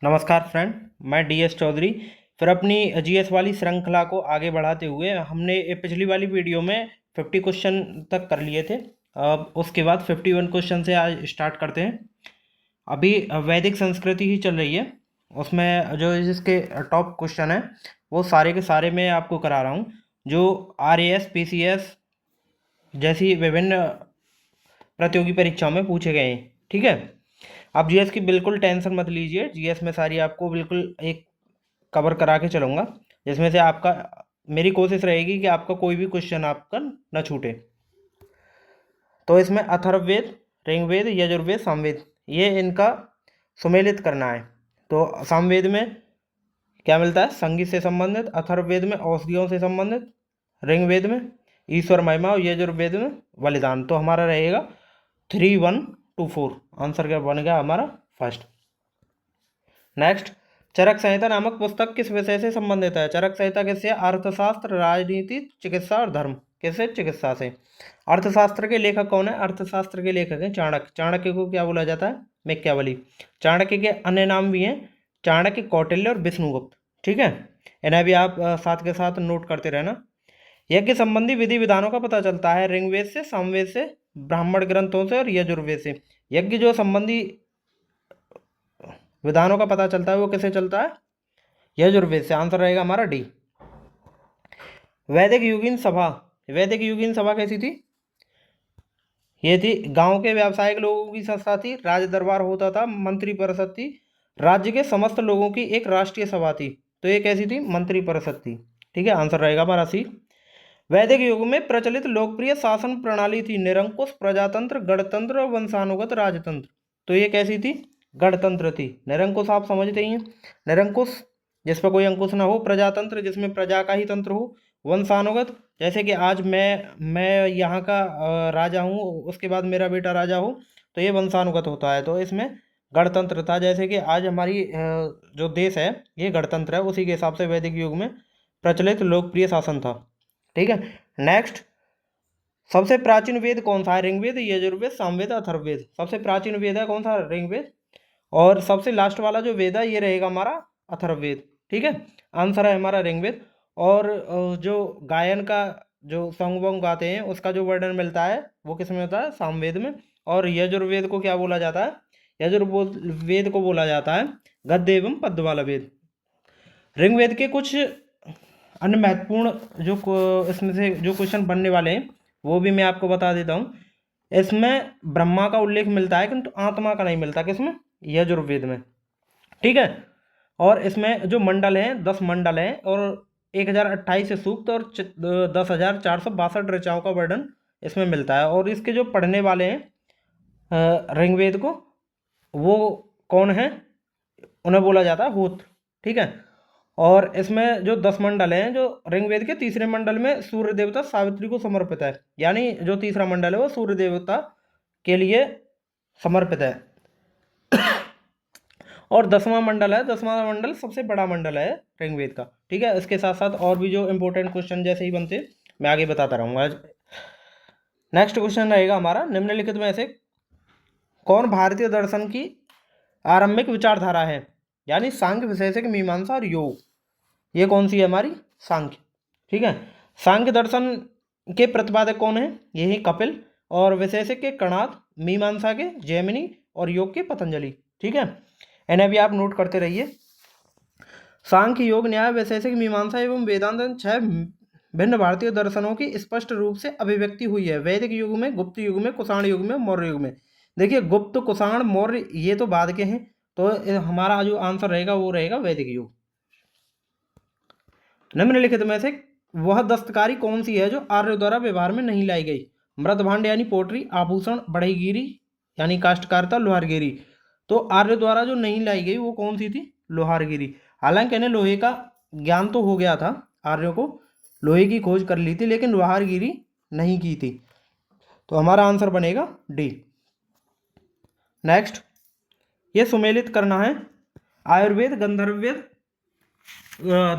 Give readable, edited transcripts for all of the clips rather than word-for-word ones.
नमस्कार फ्रेंड। मैं डीएस चौधरी। फिर अपनी जीएस वाली श्रृंखला को आगे बढ़ाते हुए हमने पिछली वाली वीडियो में 50 क्वेश्चन तक कर लिए थे। अब उसके बाद 51 क्वेश्चन से आज स्टार्ट करते हैं। अभी वैदिक संस्कृति ही चल रही है, उसमें जो जिसके टॉप क्वेश्चन है वो सारे के सारे मैं आपको करा रहा हूँ, जो आरएएस पीसीएस जैसी विभिन्न प्रतियोगी परीक्षाओं में पूछे गए हैं। ठीक है, आप जीएस की बिल्कुल टेंशन मत लीजिए। जीएस में सारी आपको बिल्कुल एक कवर करा के चलूँगा, जिसमें से आपका मेरी कोशिश रहेगी कि आपका कोई भी क्वेश्चन आपका न छूटे। तो इसमें अथर्ववेद, ऋग्वेद, यजुर्वेद, सामवेद, ये इनका सुमेलित करना है। तो सामवेद में क्या मिलता है? संगीत से संबंधित। अथर्ववेद में औषधियों से संबंधित। ऋग्वेद में ईश्वर महिमा और यजुर्वेद में बलिदान। तो हमारा रहेगा 3-1-2-4। आंसर क्या बन गया हमारा? फर्स्ट। नेक्स्ट, चरक संहिता नामक पुस्तक किस विषय से संबंधित है? चरक संहिता किससे? अर्थशास्त्र, राजनीति, चिकित्सा और धर्म। किससे? चिकित्सा से। अर्थशास्त्र के लेखक कौन है? अर्थशास्त्र के लेखक हैं चाणक्य। चाणक्य को क्या बोला जाता है? मेक्यावली। चाणक्य के अन्य नाम भी हैं, चाणक्य, कौटिल्य और विष्णुगुप्त। ठीक है, इन्हें भी आप साथ के साथ नोट करते रहना। यज्ञ संबंधी विधि विधानों का पता चलता है ऋग्वेद से, सामवेद से, ब्राह्मण ग्रंथों से और यजुर्वेद से। यज्ञ जो संबंधी विधानों का पता चलता है वो किसे चलता है? यजुर्वेद से। आंसर रहेगा हमारा डी। वैदिक युगीन सभा। वैदिक युगीन सभा कैसी थी? ये थी गांव के व्यावसायिक लोगों की संस्था थी, राज दरबार होता था, मंत्री परिषद थी, राज्य के समस्त लोगों की एक राष्ट्रीय सभा थी। तो ये कैसी थी? मंत्री परिषद थी। ठीक है, आंसर रहेगा हमारा सी। वैदिक युग में प्रचलित लोकप्रिय शासन प्रणाली थी निरंकुश, प्रजातंत्र, गणतंत्र और वंशानुगत राजतंत्र। तो ये कैसी थी? गणतंत्र थी। निरंकुश आप समझते ही हैं, निरंकुश जिस पर कोई अंकुश ना हो, प्रजातंत्र जिसमें प्रजा का ही तंत्र हो, वंशानुगत जैसे कि आज मैं यहाँ का राजा हूँ, उसके बाद मेरा बेटा राजा हो, तो ये वंशानुगत होता है। तो इसमें गणतंत्र था, जैसे कि आज हमारी जो देश है ये गणतंत्र है, उसी के हिसाब से वैदिक युग में प्रचलित लोकप्रिय शासन था। ठीक है, नेक्स्ट, सबसे प्राचीन वेद कौन सा है? ऋग्वेद, यजुर्वेद, सामवेद, अथर्ववेद। सबसे प्राचीन वेद है कौन सा? ऋग्वेद। और सबसे लास्ट वाला जो वेद है ये रहेगा हमारा अथर्ववेद। ठीक है, आंसर है हमारा ऋग्वेद। और जो गायन का जो सॉन्ग वॉन्ग गाते हैं उसका जो वर्णन मिलता है वो किस में होता है? सामवेद में। और यजुर्वेद को क्या बोला जाता है? यजुर्वेद को बोला जाता है गद्य एवं पद्य वाला वेद। ऋग्वेद के कुछ अन्य महत्वपूर्ण इसमें से जो क्वेश्चन बनने वाले हैं वो भी मैं आपको बता देता हूँ। इसमें ब्रह्मा का उल्लेख मिलता है किंतु आत्मा का नहीं मिलता। किसमें? यजुर्वेद में। ठीक है, और इसमें जो मंडल हैं 10 मंडल हैं और 1028 से सूक्त और 10,462 ऋचाओं का वर्णन इसमें मिलता है। और इसके जो पढ़ने वाले हैं ऋग्वेद को, वो कौन है? उन्हें बोला जाता है होत। ठीक है, और इसमें जो 10 मंडल हैं, जो ऋग्वेद के तीसरे मंडल में सूर्य देवता सावित्री को समर्पित है, यानी जो तीसरा मंडल है वो सूर्य देवता के लिए समर्पित है। और 10वां मंडल है, 10वां मंडल सबसे बड़ा मंडल है ऋग्वेद का। ठीक है, इसके साथ साथ और भी जो इंपॉर्टेंट क्वेश्चन जैसे ही बनते मैं आगे बताता रहूँगा। नेक्स्ट क्वेश्चन रहेगा हमारा, निम्नलिखित में से कौन भारतीय दर्शन की आरंभिक विचारधारा है? यानी सांख्य, वैशेषिक, मीमांसा और योग। ये कौन सी है हमारी? सांख्य। ठीक है, सांख्य दर्शन के प्रतिपादक कौन है? यही कपिल। और वैशेषिक के कणाद, मीमांसा के जैमिनी और योग के पतंजलि। ठीक है, इन्हें भी आप नोट करते रहिए। सांख्य, योग, न्याय, वैशेषिक, मीमांसा एवं वेदांत 6 भिन्न भारतीय दर्शनों की स्पष्ट रूप से अभिव्यक्ति हुई है वैदिक युग में, गुप्त युग में, कुषाण युग में, मौर्य युग में। देखिए, गुप्त, कुषाण, मौर्य ये तो बाद के हैं, तो हमारा जो आंसर रहेगा वो रहेगा वैदिक युग। निम्नलिखित में से वह दस्तकारी कौन सी है जो आर्य द्वारा व्यवहार में नहीं लाई गई? मृत भांड यानी पोट्री, आभूषण, बढ़ईगिरी यानी काष्ठकारिता, लोहारगिरी। तो आर्य द्वारा जो नहीं लाई गई वो कौन सी थी? लोहारगिरी। हालांकि इन्हें लोहे का ज्ञान तो हो गया था, आर्यों को लोहे की खोज कर ली थी, लेकिन लोहारगिरी नहीं की थी। तो हमारा आंसर बनेगा डी। नेक्स्ट, ये सुमेलित करना है आयुर्वेद, गंधर्ववेद,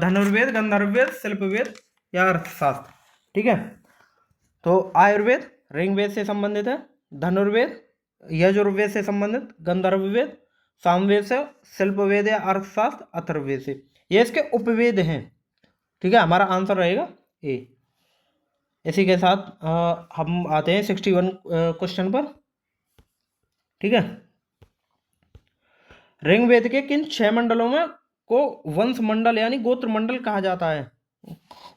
धनुर्वेद, गंधर्ववेद, शिल्पवेद या अर्थशास्त्र। ठीक है, तो आयुर्वेद ऋग्वेद से संबंधित है, धनुर्वेद यजुर्वेद से संबंधित, गंधर्ववेद सामवेद से, शिल्पवेद या अर्थशास्त्र अथर्ववेद से। ये इसके उपवेद हैं। ठीक है, हमारा आंसर रहेगा ए। इसी के साथ हम आते हैं 61 क्वेश्चन पर। ठीक है, ऋग्वेद के किन 6 मंडलों में को वंश मंडल यानी गोत्र मंडल कहा जाता है?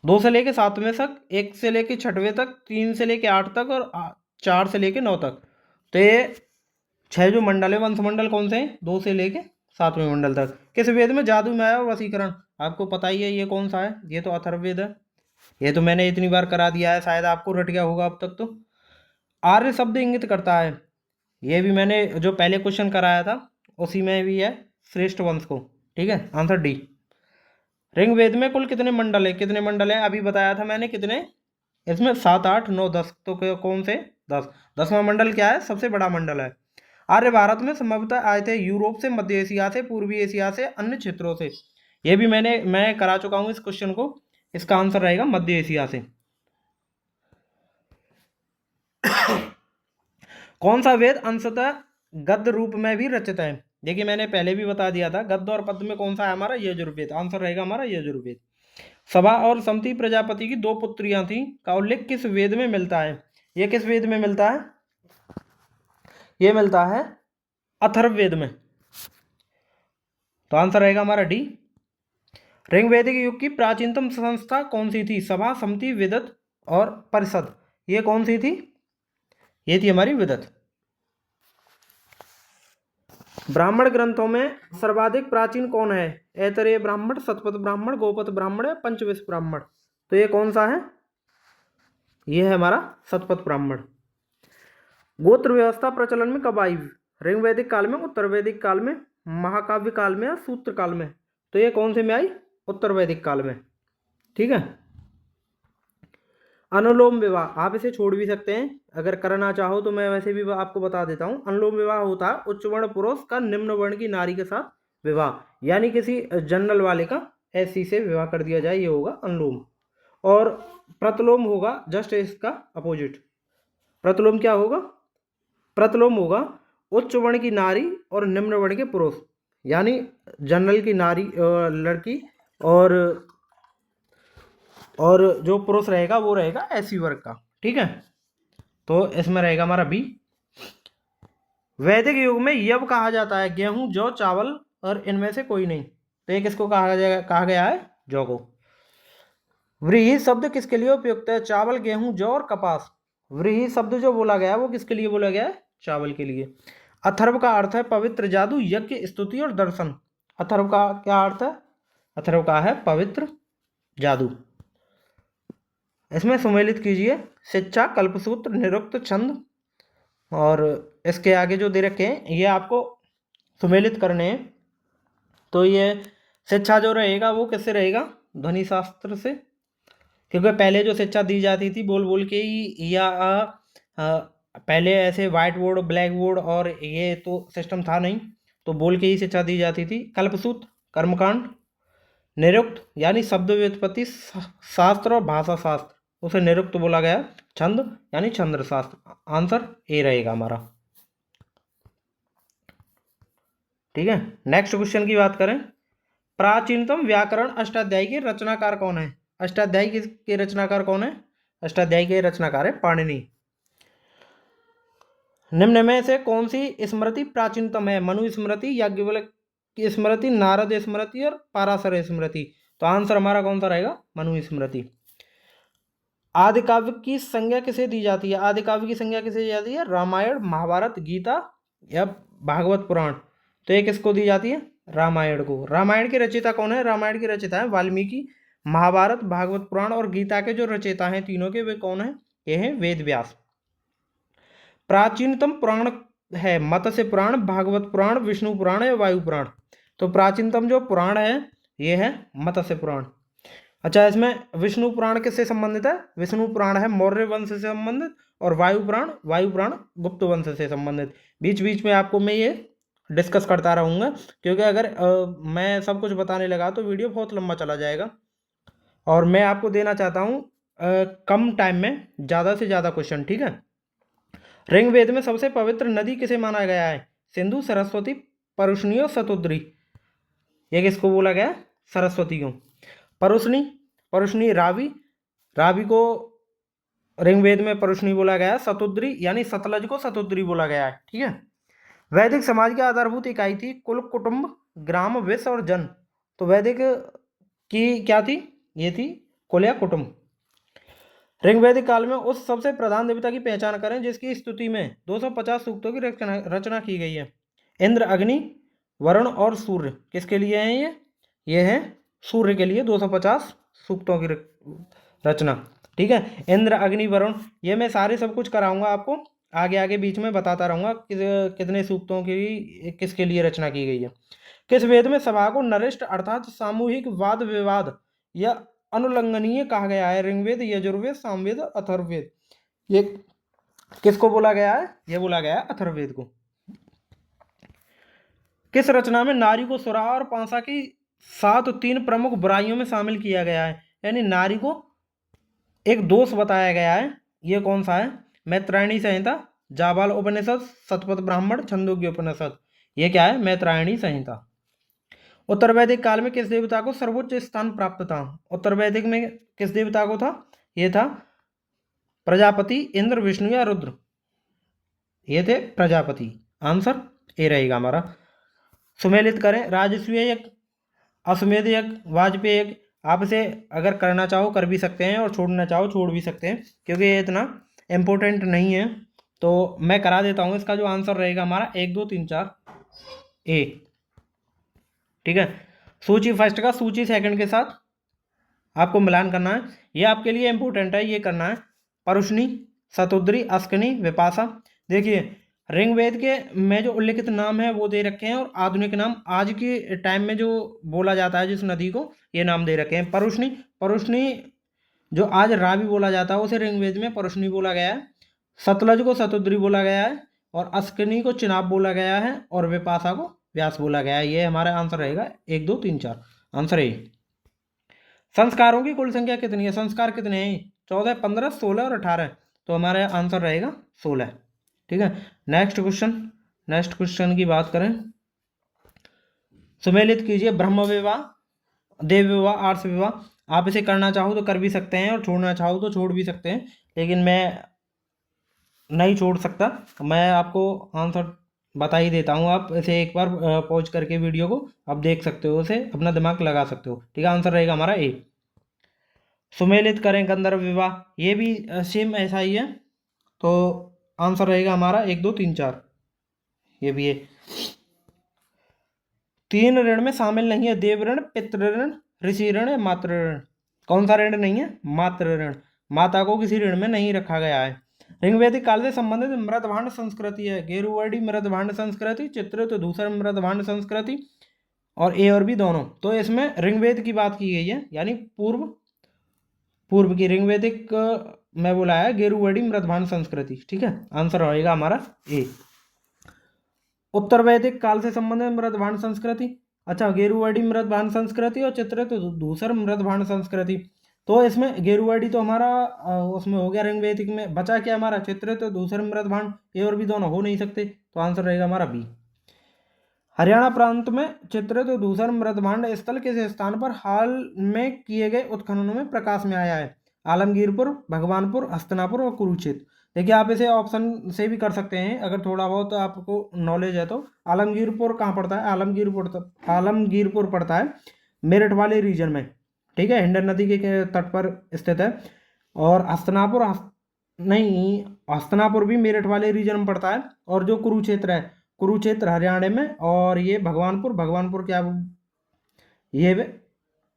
2 से लेके 7वें तक, 1 से लेके 6वें तक, 3 से लेके 8 तक और 4 से लेके 9 तक। तो ये 6 जो मंडल है वंश मंडल कौन से हैं? 2 से लेके 7वें मंडल तक। किस वेद में जादू में आया और वशीकरण? आपको पता ही है ये कौन सा है, ये तो अथर्ववेद है। ये तो मैंने इतनी बार करा दिया है, शायद आपको रट गया होगा अब तक। तो आर्य शब्द इंगित करता है, ये भी मैंने जो पहले क्वेश्चन कराया था उसी में भी है, श्रेष्ठ वंश को। ठीक है, आंसर डी। ऋग्वेद में कुल कितने मंडल है? कितने मंडल है अभी बताया था मैंने कितने, इसमें 7, 8, 9, 10। तो कौन से? 10। 10वां मंडल क्या है? सबसे बड़ा मंडल है। आर्य भारत में संभवतः आए थे यूरोप से, मध्य एशिया से, पूर्वी एशिया से, अन्य क्षेत्रों से। ये भी मैं करा चुका हूँ इस क्वेश्चन को। इसका आंसर रहेगा मध्य एशिया से। कौन सा वेद अंशतः गद्य रूप में भी रचित है? देखिए मैंने पहले भी बता दिया था, गद्य और पद्य में कौन सा है हमारा? यजुर्वेद। आंसर रहेगा हमारा यजुर्वेद। सभा और समति प्रजापति की 2 पुत्रियां थीं का उल्लेख किस वेद में मिलता है? ये किस वेद में मिलता है? ये मिलता है अथर्ववेद में। तो आंसर रहेगा हमारा डी। ऋग्वेदिक युग की प्राचीनतम संस्था कौन सी थी? सभा, समति, विदत और परिषद। ये कौन सी थी? ये थी हमारी विदत। ब्राह्मण ग्रंथों में सर्वाधिक प्राचीन कौन है? ऐतरेय ब्राह्मण, शतपथ ब्राह्मण, गोपथ ब्राह्मण या पंचविश ब्राह्मण। तो ये कौन सा है? ये है हमारा शतपथ ब्राह्मण। गोत्र व्यवस्था प्रचलन में कब आई? ऋग्वैदिक काल में, उत्तर वैदिक काल में, महाकाव्य काल में या सूत्र काल में? तो ये कौन से में आई? उत्तर वैदिक काल में। ठीक है, अनुलोम विवाह आप इसे छोड़ भी सकते हैं अगर करना चाहो तो, मैं वैसे भी आपको बता देता हूं। अनुलोम विवाह होता है उच्च वर्ण पुरुष का निम्न वर्ण की नारी के साथ विवाह, यानी किसी जनरल वाले का एससी से विवाह कर दिया जाए, ये होगा अनुलोम। और प्रतिलोम होगा जस्ट इसका अपोजिट। प्रतिलोम क्या होगा? प्रतिलोम होगा उच्च वर्ण की नारी और निम्न वर्ण के पुरुष, यानी जनरल की नारी लड़की और जो पुरुष रहेगा वो रहेगा एससी वर्ग का। ठीक है, तो इसमें रहेगा हमारा बी। वैदिक युग में यव कहा जाता है गेहूं, जौ, चावल और इनमें से कोई नहीं। तो ये किसको कहा गया है? जौ को। व्रीहि शब्द किसके लिए उपयुक्त है? चावल, गेहूं, जौ और कपास। व्रीहि शब्द जो बोला गया है वो किसके लिए बोला गया है? चावल के लिए। अथर्व का अर्थ है पवित्र, जादू, यज्ञ, स्तुति और दर्शन। अथर्व का क्या अर्थ है? अथर्व का है पवित्र, जादू। इसमें सुमेलित कीजिए शिक्षा, कल्पसूत्र, निरुक्त, छंद और इसके आगे जो दे रखे हैं ये आपको सुमेलित करने हैं। तो ये शिक्षा जो रहेगा वो किससे रहेगा? ध्वनि शास्त्र से, क्योंकि पहले जो शिक्षा दी जाती थी बोल बोल के ही, या पहले ऐसे व्हाइट बोर्ड, ब्लैक बोर्ड और ये तो सिस्टम था नहीं, तो बोल के ही शिक्षा दी जाती थी। कल्पसूत्र कर्मकांड, निरुक्त यानी शब्द व्युत्पत्ति शास्त्र और भाषा शास्त्र, उसे निरुक्त बोला गया। छंद यानी छंद शास्त्र। आंसर ए रहेगा हमारा। ठीक है, नेक्स्ट क्वेश्चन की बात करें। प्राचीनतम व्याकरण अष्टाध्यायी के रचनाकार कौन है? अष्टाध्यायी के रचनाकार कौन है? अष्टाध्यायी के रचनाकार है पाणिनि। निम्न में से कौन सी स्मृति प्राचीनतम है? मनु स्मृति, याज्ञवल्क्य की स्मृति, नारद स्मृति और पाराशर स्मृति। तो आंसर हमारा कौन सा रहेगा? मनु स्मृति। आदि काव्य की संज्ञा किसे दी जाती है? आदि काव्य की संज्ञा किसे दी जाती है? रामायण, महाभारत, गीता या भागवत पुराण। तो ये किसको दी जाती है? रामायण को। रामायण के रचयिता कौन है? रामायण के रचयिता है वाल्मीकि। महाभारत, भागवत पुराण और गीता के जो रचयिता हैं तीनों के, वे कौन है? ये हैं वेद व्यास। प्राचीनतम पुराण है मत्स्य पुराण, भागवत पुराण, विष्णु पुराण या वायु पुराण। तो प्राचीनतम जो पुराण है ये है मत्स्य पुराण। अच्छा, इसमें विष्णु पुराण किससे संबंधित है? विष्णु पुराण है मौर्य वंश से संबंधित, और वायु पुराण गुप्त वंश से संबंधित। बीच बीच में आपको मैं ये डिस्कस करता रहूँगा, क्योंकि अगर मैं सब कुछ बताने लगा तो वीडियो बहुत लंबा चला जाएगा, और मैं आपको देना चाहता हूँ कम टाइम में ज़्यादा से ज़्यादा क्वेश्चन। ठीक है, ऋग्वेद में सबसे पवित्र नदी किसे माना गया है? सिंधु, सरस्वती, परुष्णी और शतुद्री। ये किसको बोला गया? सरस्वती को। परुष्णी, परुष्णी रावी, रावी को ऋग्वेद में परुष्णी बोला गया है। शतुद्री यानी सतलज को शतुद्री बोला गया है। ठीक है। वैदिक समाज की आधारभूत इकाई थी कुल, कुटुंब, ग्राम, वंश और जन। तो वैदिक की क्या थी? ये थी कुल या कुटुंब। ऋग्वैदिक काल में उस सबसे प्रधान देवता की पहचान करें जिसकी स्तुति में 250 सूक्तों की रचना की गई है। इंद्र, अग्नि, वरुण और सूर्य किसके लिए हैं? ये है सूर्य के लिए 250 सूक्तों की रचना। ठीक है। इंद्र, अग्नि, वरुण, ये मैं सारे सब कुछ कराऊंगा आपको, आगे आगे बीच में बताता रहूंगा कितने सूक्तों की किसके लिए रचना की गई है। किस वेद में सभा को नरेष्ठ अर्थात सामूहिक वाद विवाद या अनुल्लंघनीय कहा गया है? ऋग्वेद, यजुर्वेद, सामवेद, अथर्ववेद। ये किसको बोला गया है? ये बोला गया है अथर्ववेद को। किस रचना में नारी को सुरा और पांसा की 7 3 प्रमुख बुराइयों में शामिल किया गया है? यानी नारी को एक दोष बताया गया है। ये कौन सा है? मैत्रायणी संहिता, जाबाल उपनिषद, शतपथ ब्राह्मण, छंदोग्य उपनिषद। ये क्या है? मैत्रायणी संहिता। उत्तर वैदिक काल में किस देवता को सर्वोच्च स्थान प्राप्त था? उत्तर वैदिक में किस देवता को था? ये था प्रजापति, इंद्र, विष्णु या रुद्र। ये थे प्रजापति। आंसर ए रहेगा हमारा। सुमेलित करें। राजसूय यज्ञ, अश्वमेध यज्ञ, वाजपेय यज्ञ। आप इसे अगर करना चाहो कर भी सकते हैं और छोड़ना चाहो छोड़ भी सकते हैं, क्योंकि ये इतना इम्पोर्टेंट नहीं है। तो मैं करा देता हूँ। इसका जो आंसर रहेगा हमारा 1 2 3 4 ए। ठीक है। सूची फर्स्ट का सूची सेकंड के साथ आपको मिलान करना है। ये आपके लिए इंपॉर्टेंट है, ये करना है। परुष्णी, शतुद्री, अस्कनी, विपाशा। देखिए ऋग्वेद के में जो उल्लिखित नाम है वो दे रखे हैं, और आधुनिक नाम आज के टाइम में जो बोला जाता है जिस नदी को, ये नाम दे रखे हैं। परुष्णी, परुष्णी जो आज रावी बोला जाता है उसे ऋग्वेद में परुष्णी बोला गया है। सतलज को शतुद्री बोला गया है, और अस्कनी को चिनाब बोला गया है, और विपाशा को व्यास बोला गया है। ये हमारा आंसर रहेगा 1 2 3 4। Answer A. संस्कारों की कुल संख्या कितनी है? संस्कार कितने हैं? 14, 15, 16 और 18। तो हमारा आंसर रहेगा 16। ठीक है। नेक्स्ट क्वेश्चन, नेक्स्ट क्वेश्चन की बात करें। सुमेलित कीजिए ब्रह्म विवाह, देव विवाह, आर्ष विवाह। आप इसे करना चाहो तो कर भी सकते हैं और छोड़ना चाहो तो छोड़ भी सकते हैं, लेकिन मैं नहीं छोड़ सकता। मैं आपको आंसर बता ही देता हूँ। आप इसे एक बार पॉज करके वीडियो को आप देख सकते हो, उसे अपना दिमाग लगा सकते हो। ठीक है। आंसर रहेगा हमारा ए। सुमेलित करें गंधर्व विवाह, ये भी सेम ऐसा ही है। तो आंसर रहेगा हमारा 1 2 3 4। ये भी है। 3 ऋण में शामिल नहीं है। देव ऋण, पितृ ऋण, ऋषि ऋण या मातृ ऋण। कौन सा ऋण नहीं है? मातृ ऋण। माता को किसी ऋण में नहीं रखा गया है। ऋग्वैदिक काल से संबंधित मृदभांड संस्कृति है। गेरुवर्डी मृदभांड संस्कृति, चित्रित धूसर मृदभांड संस्कृति, और ए और बी दोनों। तो इसमें ऋग्वेद की बात की गई है, यानी पूर्व की ऋग्वैदिक में बोला है गेरुवर्डी मृदभांड संस्कृति। ठीक है। आंसर रहेगा हमारा ए। उत्तर वैदिक काल से संबंधित मृदभांड संस्कृति। अच्छा, गेरुवर्डी मृदभांड संस्कृति और चित्रित धूसर मृदभांड संस्कृति। तो इसमें गेरुवर्डी तो हमारा उसमें हो गया ऋग्वैदिक में। बचा क्या हमारा? चित्रित धूसर मृदभांड। ए और बी दोनों हो नहीं सकते, तो आंसर रहेगा हमारा बी। हरियाणा प्रांत में चित्रित धूसर मृदभांड स्थल किस स्थान पर हाल में किए गए उत्खननों में प्रकाश में आया है? आलमगीरपुर, भगवानपुर, हस्तिनापुर और कुरुक्षेत्र। देखिए आप इसे ऑप्शन से भी कर सकते हैं अगर थोड़ा बहुत आपको नॉलेज है तो। आलमगीरपुर कहाँ पड़ता है? आलमगीरपुर पड़ता है मेरठ वाले रीजन में। ठीक है। हिंडन नदी के तट पर स्थित है। और हस्तिनापुर भी मेरठ वाले रीजन में पड़ता है। और जो कुरुक्षेत्र है, कुरुक्षेत्र हरियाणा में, और ये भगवानपुर क्या ये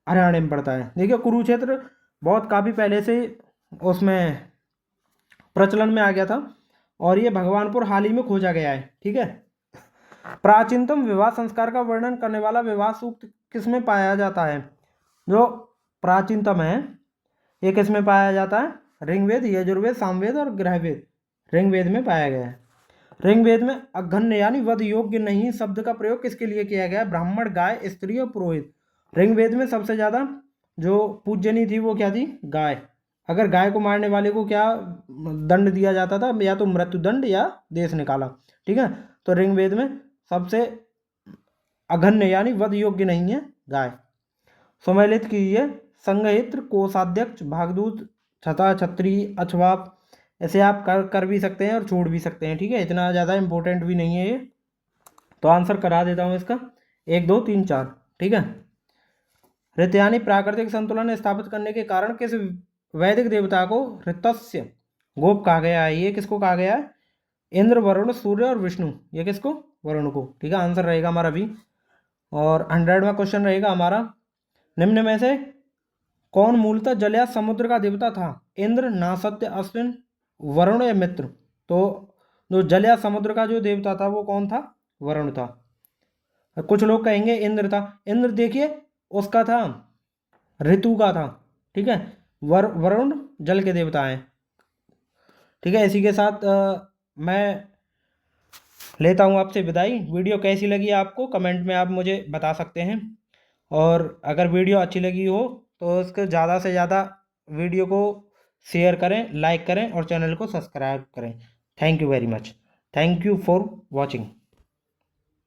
हरियाणा में पड़ता है। देखिए कुरुक्षेत्र बहुत काफ़ी पहले से उसमें प्रचलन में आ गया था, और ये भगवानपुर हाल ही में खोजा गया है। ठीक है। प्राचीनतम विवाह संस्कार का वर्णन करने वाला विवाह सूक्त किसमें पाया जाता है? जो प्राचीनतम है ये किसमें पाया जाता है? ऋग्वेद, यजुर्वेद, सामवेद और गृहवेद। ऋग्वेद में पाया गया है। ऋग्वेद में अघन्य यानी वध योग्य नहीं शब्द का प्रयोग किसके लिए किया गया? ब्राह्मण, गाय, स्त्री और पुरोहित। ऋग्वेद में सबसे ज़्यादा जो पूजनीय थी वो क्या थी? गाय। अगर गाय को मारने वाले को क्या दंड दिया जाता था? या तो मृत्यु दंड या देश निकाला। ठीक है। तो ऋग्वेद में सबसे अघन्य यानी वध योग्य नहीं है गाय। सुमेलित कीजिए। संघहित्र, कोषाध्यक्ष, भागदूत, छता, छत्री, अछवाप। ऐसे आप कर भी सकते हैं और छोड़ भी सकते हैं, ठीक है, इतना ज़्यादा इंपॉर्टेंट भी नहीं है ये। तो आंसर करा देता हूँ इसका 1 2 3 4, ठीक है। ऋत यानी प्राकृतिक संतुलन स्थापित करने के कारण किस वैदिक देवता को ऋतस्य गोप कहा गया है? ये किसको कहा गया है? इंद्र, वरुण, सूर्य और विष्णु। ये किसको? वरुण को, ठीक है। आंसर रहेगा हमारा भी। और 100वां क्वेश्चन रहेगा हमारा, निम्न में से कौन मूलतः जल या समुद्र का देवता था? इंद्र, नासत्य, अश्विन, वरुण या मित्र? तो जो जल या समुद्र का जो देवता था वो कौन था? वरुण था। कुछ लोग कहेंगे इंद्र था। इंद्र देखिए उसका था, ऋतु का था, ठीक है। वरुण जल के देवता हैं, ठीक है। इसी के साथ मैं लेता हूँ आपसे विदाई। वीडियो कैसी लगी आपको कमेंट में आप मुझे बता सकते हैं। और अगर वीडियो अच्छी लगी हो तो उसको ज़्यादा से ज़्यादा वीडियो को शेयर करें, लाइक करें और चैनल को सब्सक्राइब करें। Thank you very much. Thank you for watching.